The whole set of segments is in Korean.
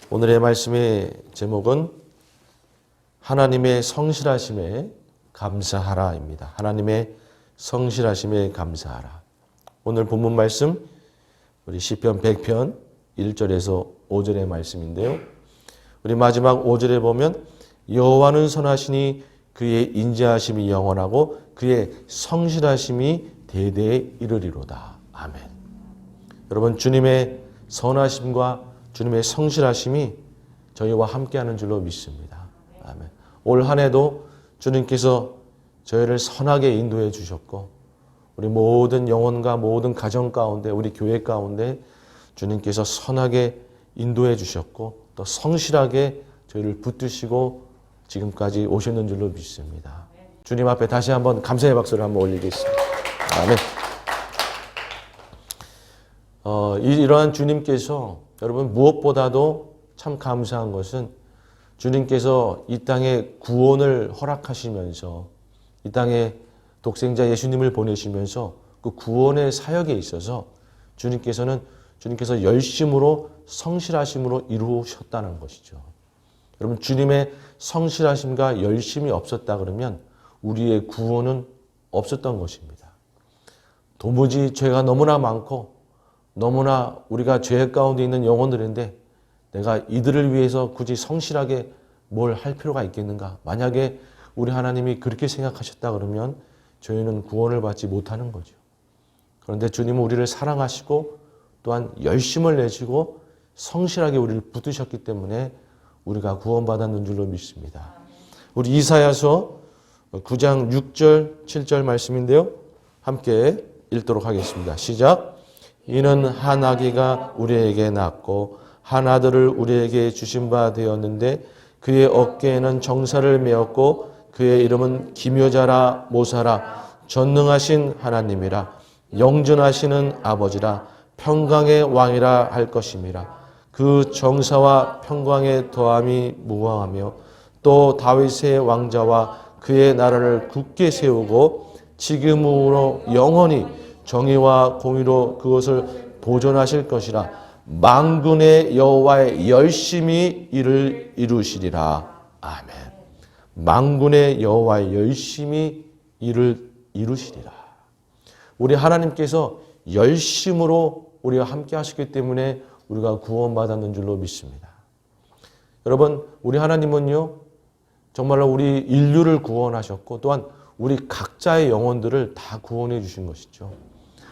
오늘의 말씀의 제목은 하나님의 성실하심에 감사하라입니다. 하나님의 성실하심에 감사하라. 오늘 본문 말씀 우리 시편 100편 1절에서 5절의 말씀인데요. 우리 마지막 5절에 보면 여호와는 선하시니 그의 인자하심이 영원하고 그의 성실하심이 대대에 이르리로다. 아멘. 여러분, 주님의 선하심과 주님의 성실하심이 저희와 함께하는 줄로 믿습니다. 아멘. 올 한 해도 주님께서 저희를 선하게 인도해 주셨고 우리 모든 영혼과 모든 가정 가운데 우리 교회 가운데 주님께서 선하게 인도해 주셨고 또 성실하게 저희를 붙드시고 지금까지 오셨는 줄로 믿습니다. 주님 앞에 다시 한번 감사의 박수를 한번 올리겠습니다. 아멘. 이러한 주님께서 여러분 무엇보다도 참 감사한 것은 주님께서 이 땅에 구원을 허락하시면서 이 땅에 독생자 예수님을 보내시면서 그 구원의 사역에 있어서 주님께서 열심으로 성실하심으로 이루셨다는 것이죠. 여러분, 주님의 성실하심과 열심이 없었다 그러면 우리의 구원은 없었던 것입니다. 도무지 죄가 너무나 많고 너무나 우리가 죄 가운데 있는 영혼들인데 내가 이들을 위해서 굳이 성실하게 뭘 할 필요가 있겠는가? 만약에 우리 하나님이 그렇게 생각하셨다 그러면 저희는 구원을 받지 못하는 거죠. 그런데 주님은 우리를 사랑하시고 또한 열심을 내시고 성실하게 우리를 붙드셨기 때문에 우리가 구원받았는 줄로 믿습니다. 우리 이사야서 9장 6절 7절 말씀인데요. 함께 읽도록 하겠습니다. 시작. 이는 한 아기가 우리에게 낳고 한 아들을 우리에게 주신 바 되었는데 그의 어깨에는 정사를 메었고 그의 이름은 기묘자라 모사라 전능하신 하나님이라 영존하시는 아버지라 평강의 왕이라 할 것임이라. 그 정사와 평강의 더함이 무궁하며 또 다윗의 왕자와 그의 나라를 굳게 세우고 지금으로 영원히 정의와 공의로 그것을 보존하실 것이라. 만군의 여호와의 열심히 이를 이루시리라. 아멘. 만군의 여호와의 열심히 이를 이루시리라. 우리 하나님께서 열심으로 우리와 함께 하시기 때문에 우리가 구원받았는 줄로 믿습니다. 여러분, 우리 하나님은요 정말로 우리 인류를 구원하셨고 또한 우리 각자의 영혼들을 다 구원해 주신 것이죠.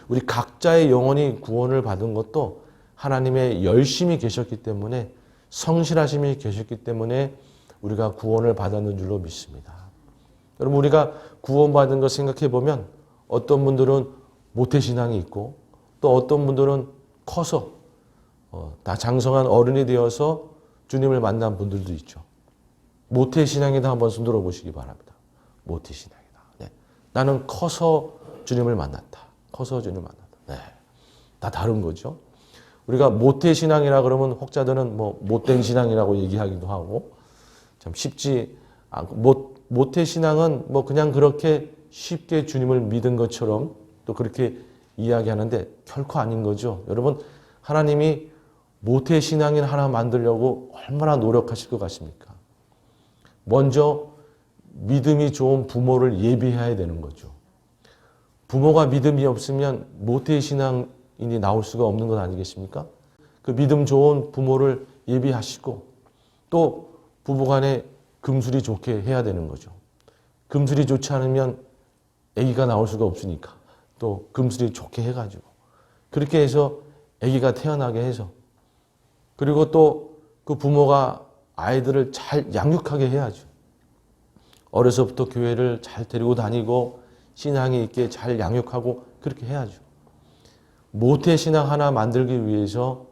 우리 각자의 영혼이 구원을 받은 것도 하나님의 열심이 계셨기 때문에 성실하심이 계셨기 때문에 우리가 구원을 받았는 줄로 믿습니다. 여러분, 우리가 구원받은 것 생각해 보면 어떤 분들은 모태신앙이 있고 또 어떤 분들은 커서 다 장성한 어른이 되어서 주님을 만난 분들도 있죠. 모태신앙이다 한번 손 들어보시기 바랍니다. 모태신앙이다. 네. 나는 커서 주님을 만났다. 커서 주님을 만났다. 네. 다 다른 거죠. 우리가 모태신앙이라 그러면 혹자들은 못된 신앙이라고 얘기하기도 하고 참 쉽지 않고 모태신앙은 그냥 그렇게 쉽게 주님을 믿은 것처럼 또 그렇게 이야기하는데 결코 아닌 거죠. 여러분, 하나님이 모태신앙인 하나 만들려고 얼마나 노력하실 것 같습니까? 먼저 믿음이 좋은 부모를 예비해야 되는 거죠. 부모가 믿음이 없으면 모태신앙인이 나올 수가 없는 것 아니겠습니까? 그 믿음 좋은 부모를 예비하시고 또 부부간에 금술이 좋게 해야 되는 거죠. 금술이 좋지 않으면 아기가 나올 수가 없으니까 또 금술이 좋게 해가지고 그렇게 해서 아기가 태어나게 해서 그리고 또 그 부모가 아이들을 잘 양육하게 해야죠. 어려서부터 교회를 잘 데리고 다니고 신앙이 있게 잘 양육하고 그렇게 해야죠. 모태신앙 하나 만들기 위해서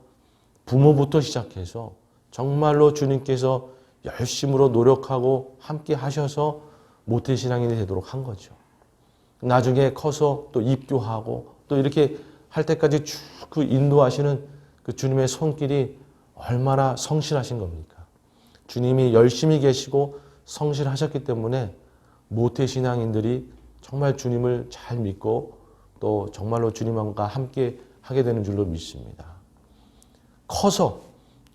부모부터 시작해서 정말로 주님께서 열심으로 노력하고 함께 하셔서 모태신앙인이 되도록 한 거죠. 나중에 커서 또 입교하고 또 이렇게 할 때까지 쭉 그 인도하시는 그 주님의 손길이 얼마나 성실하신 겁니까? 주님이 열심히 계시고 성실하셨기 때문에 모태신앙인들이 정말 주님을 잘 믿고 또 정말로 주님과 함께 하게 되는 줄로 믿습니다. 커서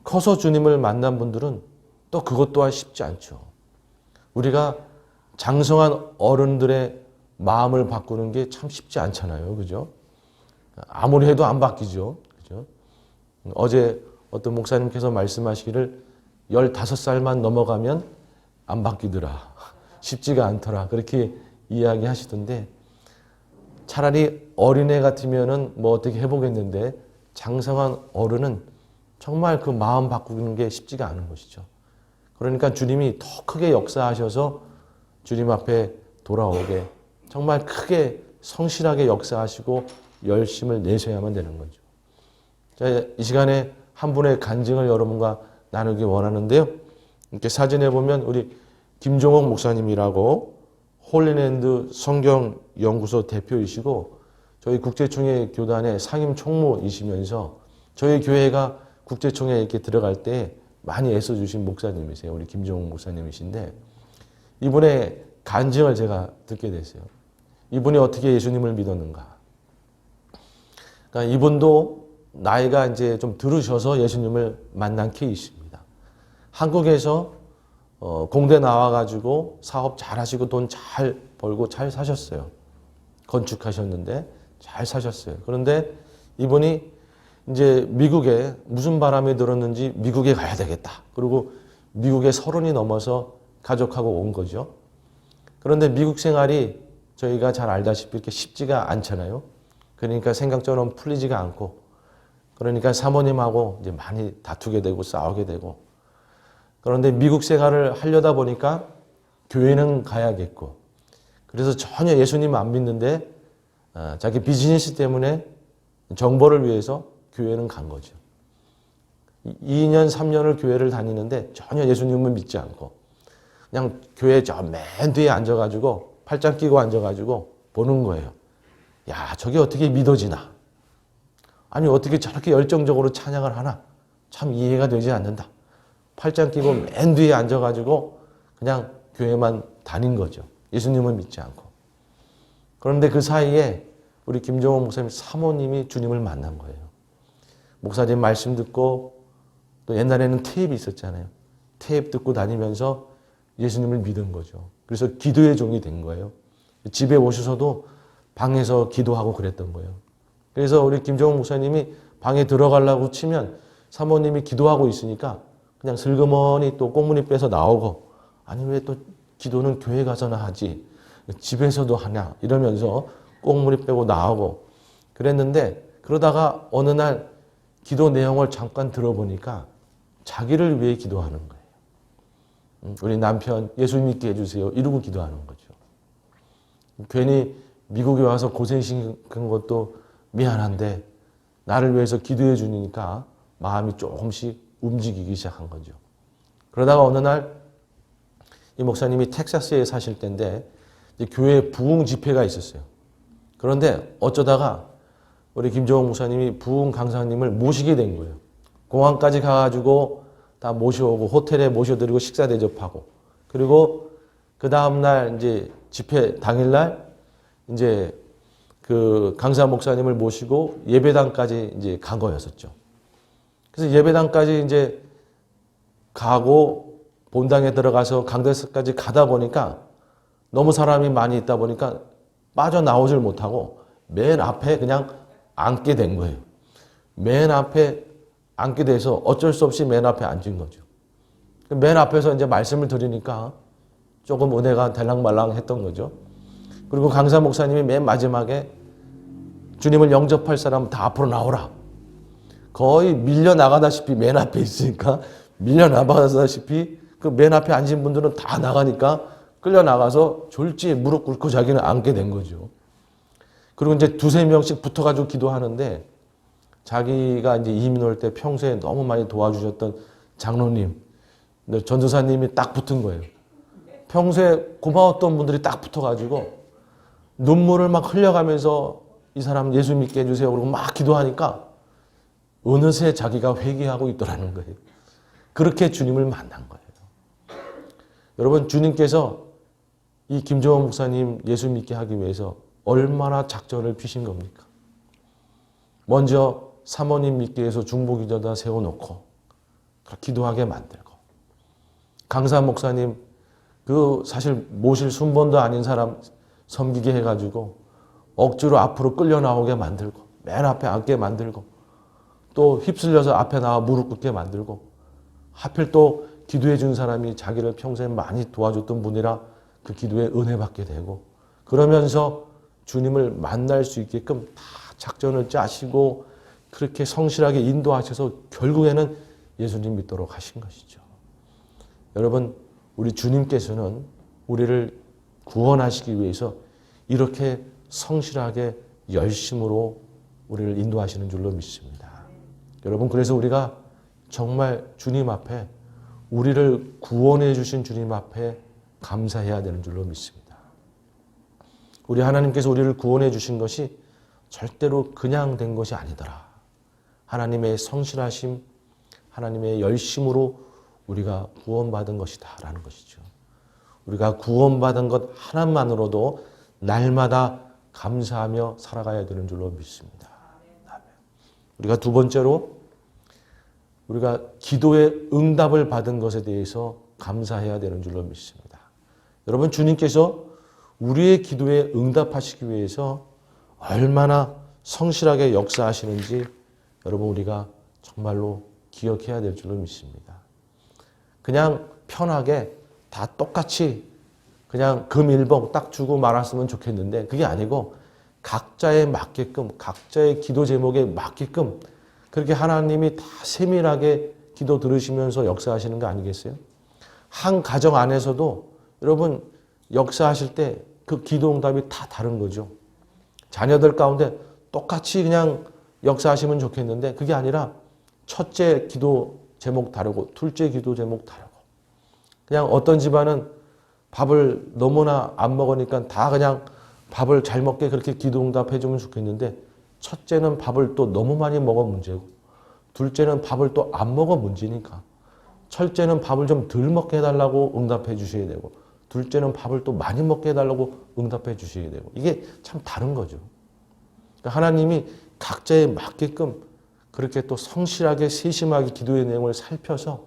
커서 주님을 만난 분들은 또 그것 또한 쉽지 않죠. 우리가 장성한 어른들의 마음을 바꾸는 게 참 쉽지 않잖아요. 그죠? 아무리 해도 안 바뀌죠. 그죠? 어제 어떤 목사님께서 말씀하시기를 15살만 넘어가면 안 바뀌더라. 쉽지가 않더라. 그렇게 이야기하시던데 차라리 어린애 같으면은 뭐 어떻게 해보겠는데 장성한 어른은 정말 그 마음 바꾸는 게 쉽지가 않은 것이죠. 그러니까 주님이 더 크게 역사하셔서 주님 앞에 돌아오게 정말 크게 성실하게 역사하시고 열심을 내셔야만 되는 거죠. 자, 이 시간에 한 분의 간증을 여러분과 나누기 원하는데요. 이렇게 사진에 보면 우리 김종옥 목사님이라고 홀리랜드 성경연구소 대표이시고 저희 국제총회 교단의 상임 총무이시면서 저희 교회가 국제총회에 이렇게 들어갈 때 많이 애써주신 목사님이세요. 우리 김종옥 목사님이신데 이분의 간증을 제가 듣게 됐어요. 이분이 어떻게 예수님을 믿었는가. 그러니까 이분도 나이가 이제 좀 들으셔서 예수님을 만난 케이스입니다. 한국에서 공대 나와가지고 사업 잘 하시고 돈 잘 벌고 잘 사셨어요. 건축하셨는데 잘 사셨어요. 그런데 이분이 이제 미국에 무슨 바람이 들었는지 미국에 가야 되겠다. 그리고 미국에 30이 넘어서 가족하고 온 거죠. 그런데 미국 생활이 저희가 잘 알다시피 이렇게 쉽지가 않잖아요. 그러니까 생각처럼 풀리지가 않고 그러니까 사모님하고 이제 많이 다투게 되고 싸우게 되고 그런데 미국 생활을 하려다 보니까 교회는 가야겠고 그래서 전혀 예수님 안 믿는데 자기 비즈니스 때문에 정보를 위해서 교회는 간 거죠. 2년, 3년을 교회를 다니는데 전혀 예수님을 믿지 않고 그냥 교회 저 맨 뒤에 앉아가지고 팔짱 끼고 앉아가지고 보는 거예요. 야, 저게 어떻게 믿어지나? 아니 어떻게 저렇게 열정적으로 찬양을 하나? 참 이해가 되지 않는다. 팔짱 끼고 맨 뒤에 앉아가지고 그냥 교회만 다닌 거죠. 예수님을 믿지 않고. 그런데 그 사이에 우리 김종호 목사님 사모님이 주님을 만난 거예요. 목사님 말씀 듣고 또 옛날에는 테이프 있었잖아요. 테이프 듣고 다니면서 예수님을 믿은 거죠. 그래서 기도의 종이 된 거예요. 집에 오셔서도 방에서 기도하고 그랬던 거예요. 그래서 우리 김종호 목사님이 방에 들어가려고 치면 사모님이 기도하고 있으니까 그냥 슬그머니 또 꽁무니 빼서 나오고 아니 왜 또 기도는 교회 가서나 하지 집에서도 하냐 이러면서 꽁무니 빼고 나오고 그랬는데 그러다가 어느 날 기도 내용을 잠깐 들어보니까 자기를 위해 기도하는 거예요. 우리 남편 예수 믿게 해주세요 이러고 기도하는 거죠. 괜히 미국에 와서 고생시킨 것도 미안한데 나를 위해서 기도해 주니까 마음이 조금씩 움직이기 시작한 거죠. 그러다가 어느 날 이 목사님이 텍사스에 사실 때인데 교회 부흥 집회가 있었어요. 그런데 어쩌다가 우리 김종호 목사님이 부흥 강사님을 모시게 된 거예요. 공항까지 가가지고 다 모셔오고 호텔에 모셔드리고 식사 대접하고 그리고 그 다음날 이제 집회 당일날 이제 그 강사 목사님을 모시고 예배당까지 이제 간 거였었죠. 그래서 예배당까지 이제 가고 본당에 들어가서 강대상까지 가다 보니까 너무 사람이 많이 있다 보니까 빠져나오질 못하고 맨 앞에 그냥 앉게 된 거예요. 맨 앞에 앉게 돼서 어쩔 수 없이 맨 앞에 앉은 거죠. 맨 앞에서 이제 말씀을 드리니까 조금 은혜가 될랑말랑 했던 거죠. 그리고 강사 목사님이 맨 마지막에 주님을 영접할 사람 다 앞으로 나오라. 거의 밀려나가다시피 맨 앞에 있으니까 밀려나가다시피 그 맨 앞에 앉은 분들은 다 나가니까 끌려나가서 졸지에 무릎 꿇고 자기는 앉게 된 거죠. 그리고 이제 두세 명씩 붙어가지고 기도하는데 자기가 이제 이민 올 때 평소에 너무 많이 도와주셨던 장로님, 전도사님이 딱 붙은 거예요. 평소에 고마웠던 분들이 딱 붙어가지고 눈물을 막 흘려가면서 이 사람 예수 믿게 해주세요. 그러고 막 기도하니까 어느새 자기가 회개하고 있더라는 거예요. 그렇게 주님을 만난 거예요. 여러분 주님께서 이 김종원 목사님 예수 믿게 하기 위해서 얼마나 작전을 피신 겁니까? 먼저 사모님 믿기 위해서 중보기도다 세워놓고 기도하게 만들고, 강사 목사님 그 사실 모실 순번도 아닌 사람 섬기게 해가지고 억지로 앞으로 끌려 나오게 만들고, 맨 앞에 앉게 만들고, 또 휩쓸려서 앞에 나와 무릎 꿇게 만들고, 하필 또 기도해 준 사람이 자기를 평생 많이 도와줬던 분이라 그 기도에 은혜 받게 되고, 그러면서 주님을 만날 수 있게끔 다 작전을 짜시고 그렇게 성실하게 인도하셔서 결국에는 예수님 믿도록 하신 것이죠. 여러분, 우리 주님께서는 우리를 구원하시기 위해서 이렇게 성실하게 열심으로 우리를 인도하시는 줄로 믿습니다. 여러분, 그래서 우리가 정말 주님 앞에, 우리를 구원해 주신 주님 앞에 감사해야 되는 줄로 믿습니다. 우리 하나님께서 우리를 구원해 주신 것이 절대로 그냥 된 것이 아니더라. 하나님의 성실하심, 하나님의 열심으로 우리가 구원받은 것이다 라는 것이죠. 우리가 구원받은 것 하나만으로도 날마다 감사하며 살아가야 되는 줄로 믿습니다. 우리가 두 번째로 우리가 기도의 응답을 받은 것에 대해서 감사해야 되는 줄로 믿습니다. 여러분, 주님께서 우리의 기도에 응답하시기 위해서 얼마나 성실하게 역사하시는지 여러분 우리가 정말로 기억해야 될 줄로 믿습니다. 그냥 편하게 다 똑같이 그냥 금일봉 딱 주고 말았으면 좋겠는데 그게 아니고 각자에 맞게끔, 각자의 기도 제목에 맞게끔 그렇게 하나님이 다 세밀하게 기도 들으시면서 역사하시는 거 아니겠어요? 한 가정 안에서도 여러분 역사하실 때 그 기도 응답이 다 다른 거죠. 자녀들 가운데 똑같이 그냥 역사하시면 좋겠는데 그게 아니라 첫째 기도 제목 다르고 둘째 기도 제목 다르고, 그냥 어떤 집안은 밥을 너무나 안 먹으니까 다 그냥 밥을 잘 먹게 그렇게 기도 응답해 주면 좋겠는데 첫째는 밥을 또 너무 많이 먹어 문제고, 둘째는 밥을 또 안 먹어 문제니까 첫째는 밥을 좀 덜 먹게 해달라고 응답해 주셔야 되고, 둘째는 밥을 또 많이 먹게 해달라고 응답해 주셔야 되고, 이게 참 다른 거죠. 그러니까 하나님이 각자에 맞게끔 그렇게 또 성실하게 세심하게 기도의 내용을 살펴서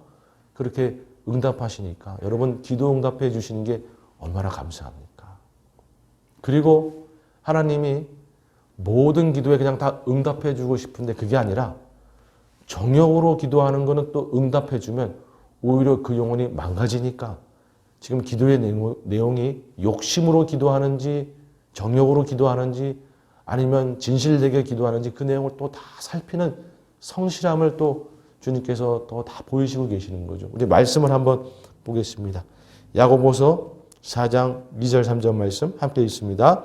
그렇게 응답하시니까 여러분 기도 응답해 주시는 게 얼마나 감사합니까? 그리고 하나님이 모든 기도에 그냥 다 응답해 주고 싶은데 그게 아니라 정욕으로 기도하는 거는 또 응답해 주면 오히려 그 영혼이 망가지니까 지금 기도의 내용이 욕심으로 기도하는지 정욕으로 기도하는지 아니면 진실되게 기도하는지 그 내용을 또 다 살피는 성실함을 또 주님께서 또 다 보이시고 계시는 거죠. 우리 말씀을 한번 보겠습니다. 야고보서 4장 2절 3절 말씀 함께 있습니다.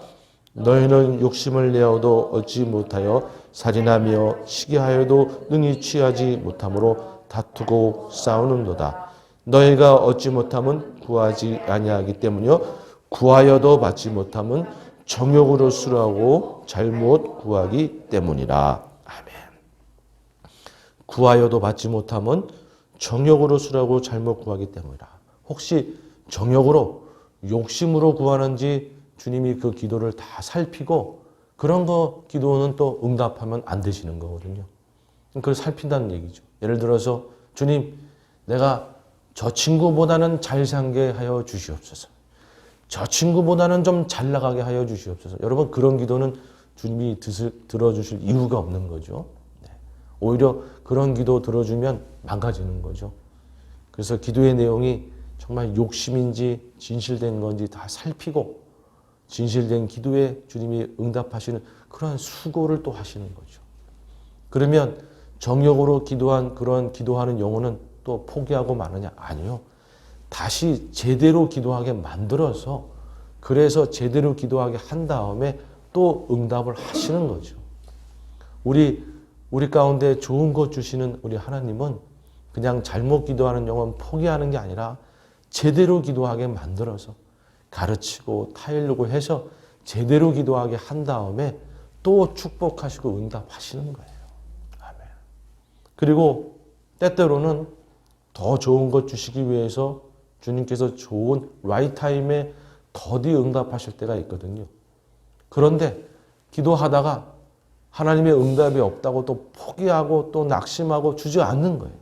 너희는 욕심을 내어도 얻지 못하여 살인하며 시기하여도 능히 취하지 못함으로 다투고 싸우는도다. 너희가 얻지 못함은 구하지 아니하기 때문이요 구하여도 받지 못함은 정욕으로 수라고 잘못 구하기 때문이라. 아멘. 구하여도 받지 못함은 정욕으로 수라고 잘못 구하기 때문이라. 혹시 정욕으로 욕심으로 구하는지 주님이 그 기도를 다 살피고 그런 거 기도는 또 응답하면 안 되시는 거거든요. 그걸 살핀다는 얘기죠. 예를 들어서 주님, 내가 저 친구보다는 잘 살게 하여 주시옵소서. 저 친구보다는 좀 잘 나가게 하여 주시옵소서. 여러분 그런 기도는 주님이 들어주실 이유가 없는 거죠. 오히려 그런 기도 들어주면 망가지는 거죠. 그래서 기도의 내용이 정말 욕심인지 진실된 건지 다 살피고 진실된 기도에 주님이 응답하시는 그런 수고를 또 하시는 거죠. 그러면 정욕으로 기도한 그런 기도하는 영혼은 또 포기하고 마느냐? 아니요. 다시 제대로 기도하게 만들어서 그래서 제대로 기도하게 한 다음에 또 응답을 하시는 거죠. 우리 가운데 좋은 것 주시는 우리 하나님은 그냥 잘못 기도하는 영혼 포기하는 게 아니라 제대로 기도하게 만들어서 가르치고 타일르고 해서 제대로 기도하게 한 다음에 또 축복하시고 응답하시는 거예요. 아멘. 그리고 때때로는 더 좋은 것 주시기 위해서 주님께서 좋은 라이트 타임에 더디 응답하실 때가 있거든요. 그런데 기도하다가 하나님의 응답이 없다고 또 포기하고 또 낙심하고 주지 않는 거예요.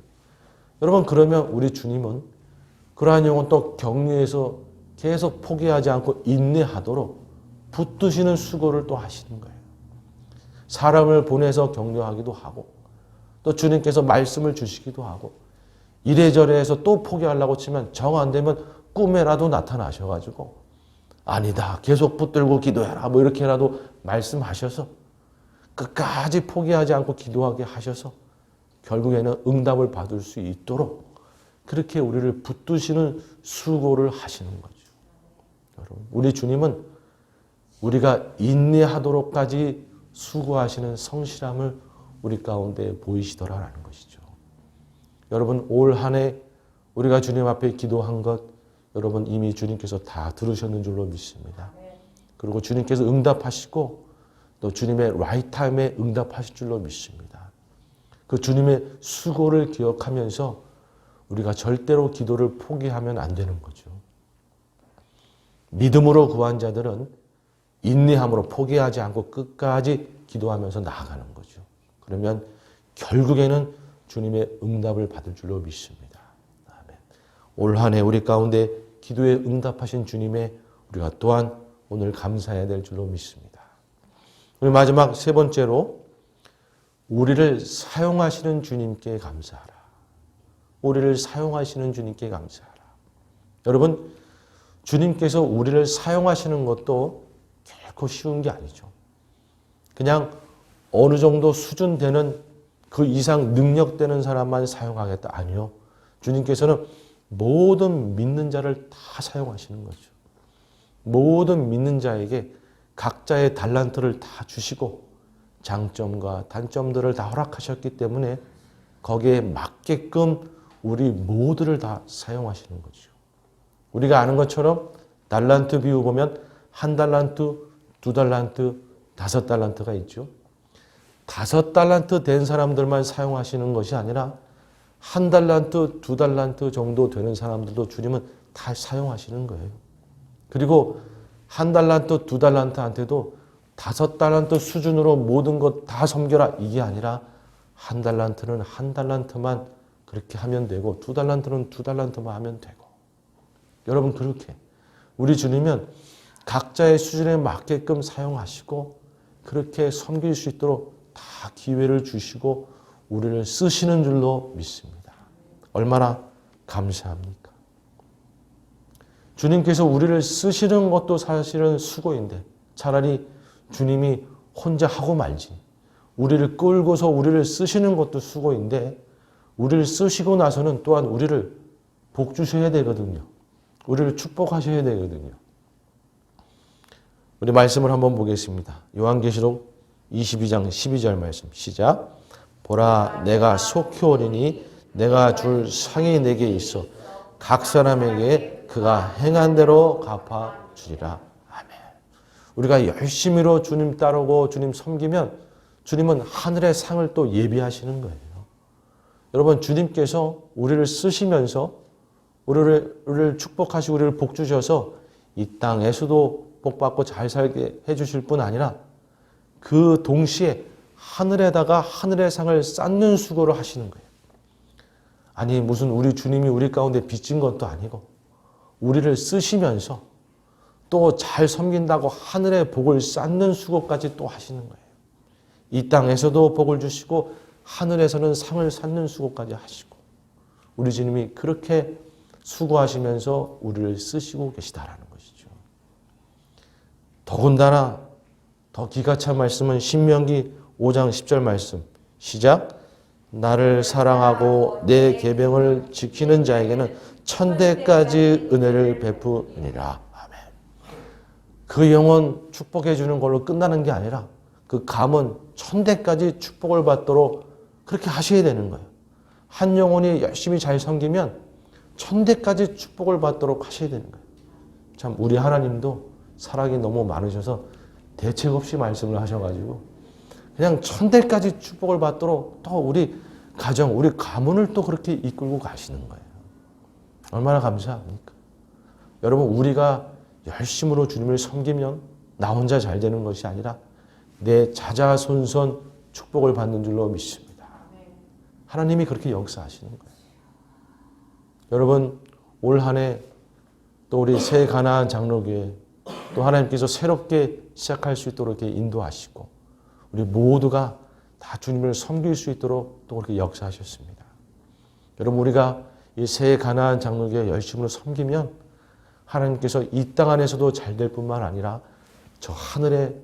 여러분 그러면 우리 주님은 그러한 영혼 또 격려해서 계속 포기하지 않고 인내하도록 붙드시는 수고를 또 하시는 거예요. 사람을 보내서 격려하기도 하고 또 주님께서 말씀을 주시기도 하고 이래저래 해서 또 포기하려고 치면 정 안 되면 꿈에라도 나타나셔가지고 아니다 계속 붙들고 기도해라 뭐 이렇게라도 말씀하셔서 끝까지 포기하지 않고 기도하게 하셔서 결국에는 응답을 받을 수 있도록 그렇게 우리를 붙드시는 수고를 하시는 거죠. 여러분, 우리 주님은 우리가 인내하도록까지 수고하시는 성실함을 우리 가운데 보이시더라라는 것이죠. 여러분, 올 한 해 우리가 주님 앞에 기도한 것 여러분 이미 주님께서 다 들으셨는 줄로 믿습니다. 그리고 주님께서 응답하시고 또 주님의 라이트 타임에 응답하실 줄로 믿습니다. 그 주님의 수고를 기억하면서 우리가 절대로 기도를 포기하면 안 되는 거죠. 믿음으로 구한 자들은 인내함으로 포기하지 않고 끝까지 기도하면서 나아가는 거죠. 그러면 결국에는 주님의 응답을 받을 줄로 믿습니다. 아멘. 올 한 해 우리 가운데 기도에 응답하신 주님의 우리가 또한 오늘 감사해야 될 줄로 믿습니다. 우리 마지막 세 번째로 우리를 사용하시는 주님께 감사하라. 우리를 사용하시는 주님께 감사하라. 여러분, 주님께서 우리를 사용하시는 것도 결코 쉬운 게 아니죠. 그냥 어느 정도 수준 되는 그 이상 능력되는 사람만 사용하겠다. 아니요. 주님께서는 모든 믿는 자를 다 사용하시는 거죠. 모든 믿는 자에게 각자의 달란트를 다 주시고 장점과 단점들을 다 허락하셨기 때문에 거기에 맞게끔 우리 모두를 다 사용하시는 거죠. 우리가 아는 것처럼 달란트 비유 보면 1달란트, 2달란트, 5달란트가 있죠. 5달란트 된 사람들만 사용하시는 것이 아니라 1달란트, 2달란트 정도 되는 사람들도 주님은 다 사용하시는 거예요. 그리고 1달란트, 2달란트한테도 5달란트 수준으로 모든 것 다 섬겨라 이게 아니라 1달란트는 1달란트만 그렇게 하면 되고 2달란트는 2달란트만 하면 되고 여러분 그렇게 우리 주님은 각자의 수준에 맞게끔 사용하시고 그렇게 섬길 수 있도록 다 기회를 주시고 우리를 쓰시는 줄로 믿습니다. 얼마나 감사합니까? 주님께서 우리를 쓰시는 것도 사실은 수고인데 차라리 주님이 혼자 하고 말지 우리를 끌고서 우리를 쓰시는 것도 수고인데 우리를 쓰시고 나서는 또한 우리를 복 주셔야 되거든요. 우리를 축복하셔야 되거든요. 우리 말씀을 한번 보겠습니다. 요한계시록 22장 12절 말씀 시작. 보라 내가 속히 오리니 내가 줄 상이 내게 있어 각 사람에게 그가 행한 대로 갚아 주리라. 아멘. 우리가 열심히로 주님 따르고 주님 섬기면 주님은 하늘의 상을 또 예비하시는 거예요. 여러분 주님께서 우리를 쓰시면서 우리를 축복하시고 우리를 복 주셔서 이 땅에서도 복받고 잘 살게 해주실 뿐 아니라 그 동시에 하늘에다가 하늘의 상을 쌓는 수고를 하시는 거예요. 아니 무슨 우리 주님이 우리 가운데 빚진 것도 아니고 우리를 쓰시면서 또 잘 섬긴다고 하늘의 복을 쌓는 수고까지 또 하시는 거예요. 이 땅에서도 복을 주시고 하늘에서는 상을 쌓는 수고까지 하시고 우리 주님이 그렇게 수고하시면서 우리를 쓰시고 계시다라는 것이죠. 더군다나 더 기가 찬 말씀은 신명기 5장 10절 말씀 시작. 나를 사랑하고 내 계명을 지키는 자에게는 천대까지 은혜를 베푸니라. 아멘. 그 영혼 축복해 주는 걸로 끝나는 게 아니라 그 감은 천대까지 축복을 받도록 그렇게 하셔야 되는 거예요. 한 영혼이 열심히 잘 섬기면 천대까지 축복을 받도록 하셔야 되는 거예요. 참 우리 하나님도 사랑이 너무 많으셔서 대책 없이 말씀을 하셔가지고 그냥 천대까지 축복을 받도록 또 우리 가정, 우리 가문을 또 그렇게 이끌고 가시는 거예요. 얼마나 감사합니까? 여러분 우리가 열심으로 주님을 섬기면 나 혼자 잘 되는 것이 아니라 내 자자손손 축복을 받는 줄로 믿습니다. 하나님이 그렇게 역사하시는 거예요. 여러분 올 한 해 또 우리 새 가나안 장로교회 또 하나님께서 새롭게 시작할 수 있도록 이렇게 인도하시고 우리 모두가 다 주님을 섬길 수 있도록 또 그렇게 역사하셨습니다. 여러분 우리가 이 새 가나안 장로교회 열심으로 섬기면 하나님께서 이 땅 안에서도 잘 될 뿐만 아니라 저 하늘에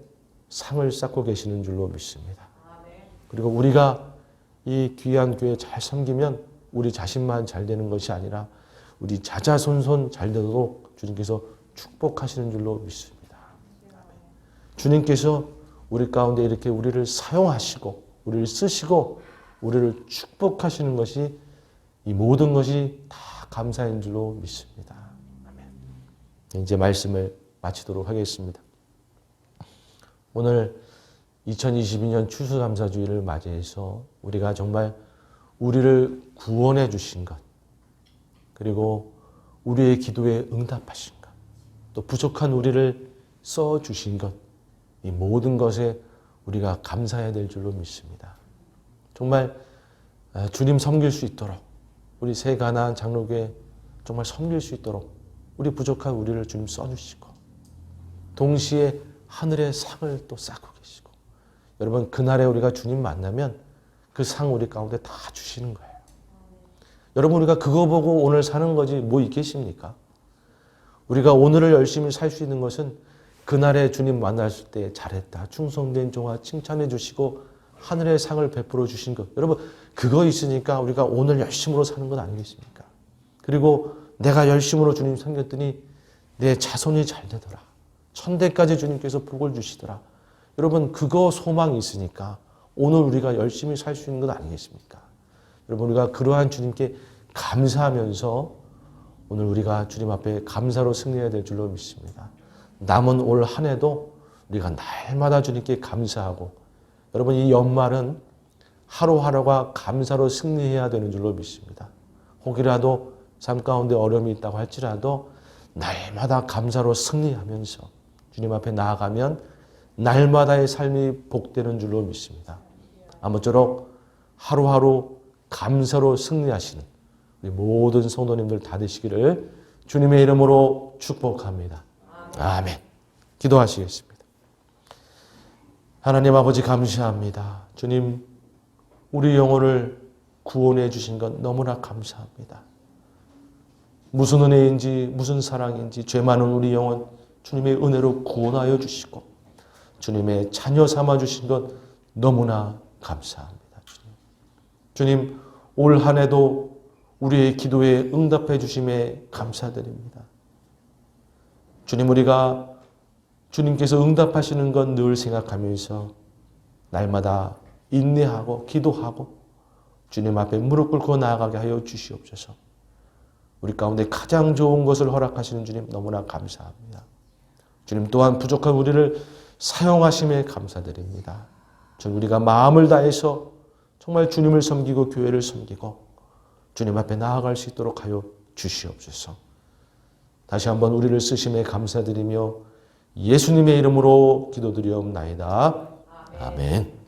상을 쌓고 계시는 줄로 믿습니다. 그리고 우리가 이 귀한 교회 잘 섬기면 우리 자신만 잘 되는 것이 아니라 우리 자자손손 잘 되도록 주님께서 축복하시는 줄로 믿습니다. 주님께서 우리 가운데 이렇게 우리를 사용하시고 우리를 쓰시고 우리를 축복하시는 것이 이 모든 것이 다 감사인 줄로 믿습니다. 아멘. 이제 말씀을 마치도록 하겠습니다. 오늘 2022년 추수감사주일을 맞이해서 우리가 정말 우리를 구원해 주신 것, 그리고 우리의 기도에 응답하신 것, 또 부족한 우리를 써주신 것, 이 모든 것에 우리가 감사해야 될 줄로 믿습니다. 정말 주님 섬길 수 있도록 우리 새 가나안 장로교회 정말 섬길 수 있도록 우리 부족한 우리를 주님 써주시고 동시에 하늘의 상을 또 쌓고 계시고 여러분 그날에 우리가 주님 만나면 그 상 우리 가운데 다 주시는 거예요. 여러분 우리가 그거 보고 오늘 사는 거지 뭐 있겠습니까? 우리가 오늘을 열심히 살 수 있는 것은 그날에 주님 만났을 때 잘했다, 충성된 종아 칭찬해 주시고 하늘의 상을 베풀어 주신 것. 여러분 그거 있으니까 우리가 오늘 열심으로 사는 건 아니겠습니까? 그리고 내가 열심으로 주님 섬겼더니 내 자손이 잘 되더라. 천대까지 주님께서 복을 주시더라. 여러분 그거 소망이 있으니까 오늘 우리가 열심히 살 수 있는 것 아니겠습니까? 여러분 우리가 그러한 주님께 감사하면서 오늘 우리가 주님 앞에 감사로 승리해야 될 줄로 믿습니다. 남은 올 한 해도 우리가 날마다 주님께 감사하고 여러분 이 연말은 하루하루가 감사로 승리해야 되는 줄로 믿습니다. 혹이라도 삶 가운데 어려움이 있다고 할지라도 날마다 감사로 승리하면서 주님 앞에 나아가면 날마다의 삶이 복되는 줄로 믿습니다. 아무쪼록 하루하루 감사로 승리하시는 우리 모든 성도님들 다 되시기를 주님의 이름으로 축복합니다. 아멘. 기도하시겠습니다. 하나님 아버지 감사합니다. 주님 우리 영혼을 구원해 주신 것 너무나 감사합니다. 무슨 은혜인지 무슨 사랑인지 죄 많은 우리 영혼 주님의 은혜로 구원하여 주시고 주님의 자녀 삼아 주신 것 너무나 감사합니다. 주님 올 한 해도 우리의 기도에 응답해 주심에 감사드립니다. 주님 우리가 주님께서 응답하시는 건 늘 생각하면서 날마다 인내하고 기도하고 주님 앞에 무릎 꿇고 나아가게 하여 주시옵소서. 우리 가운데 가장 좋은 것을 허락하시는 주님 너무나 감사합니다. 주님 또한 부족한 우리를 사용하심에 감사드립니다. 주님 우리가 마음을 다해서 정말 주님을 섬기고 교회를 섬기고 주님 앞에 나아갈 수 있도록 하여 주시옵소서. 다시 한번 우리를 쓰심에 감사드리며 예수님의 이름으로 기도드리옵나이다. 아멘.